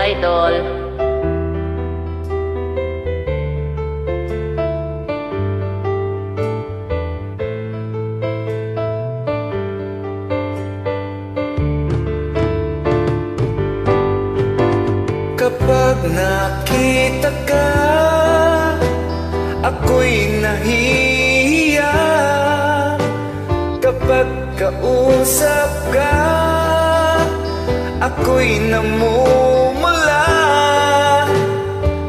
idol. Kapag nakita ka, ako'y nahihiya. Kapag kausap ka, ako'y namumula.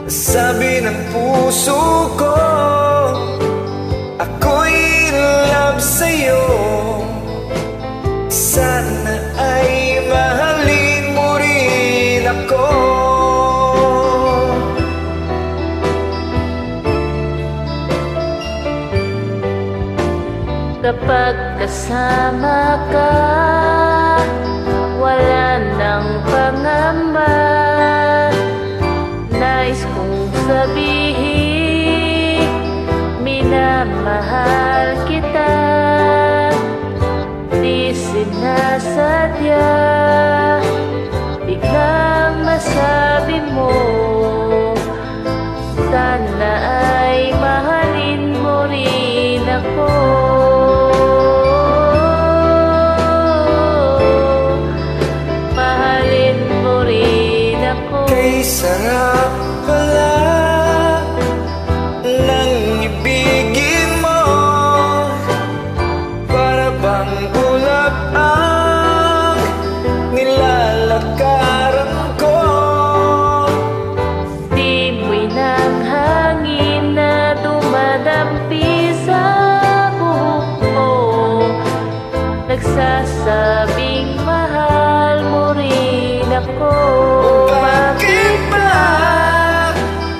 Sabi ng puso ko, ako'y in love sa'yo. Sana ay mahalin mo rin ako. Kapag kasama ka, wala nang pangamba. Nais kong sabihin, minamahal kita. Di sinasadya, biglang masabi mo, sana ay mahalin mo rin ako. Kay sarap pala nang ibigin mo, para bang ulap ang nilalakaran ko. Timoy ng hangin na dumadampi sa buhok mo, nagsasabing mahal mo rin ako. Bakit ba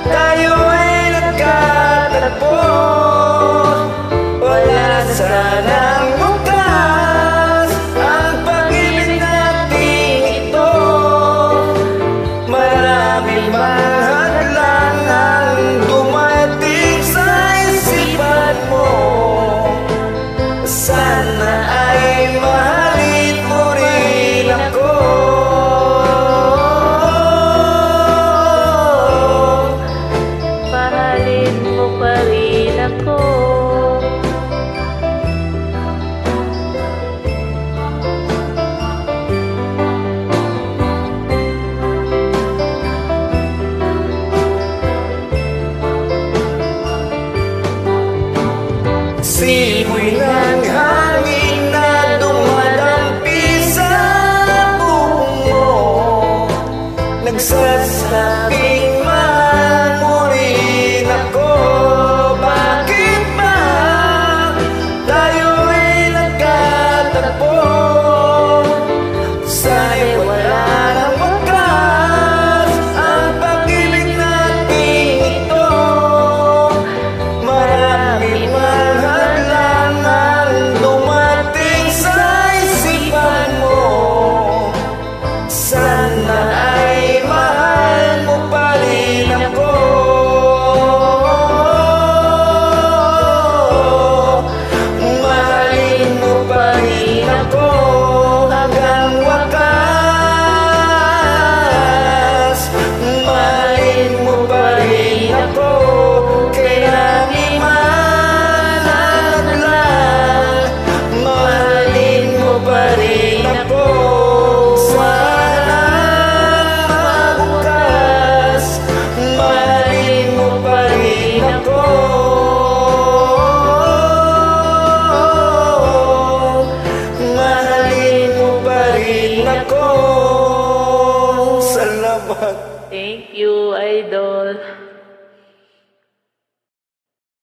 tayo ay nagkatagpo? Wala sanang bukas ang pag-ibig natin ito. Maraming mga hadlang ang dumating sa isipan mo. Sana ay mahalin mo rin ako. Simoy ng hangin na dumadampi sa buhok mo, nagsasabing mahal mo rin ako. Bakit ba tayo ay nagkatagpo? Sana'y wala nang wakas ang pag-ibig natin ito. Maraming sana ay mahal mo pa rin ako. Mahalin mo pa rin ako hanggang wakas. Mahalin mo pa rin ako kailang iman at lang. Mahalin mo pa rin ako. Salamat. Thank you, idol.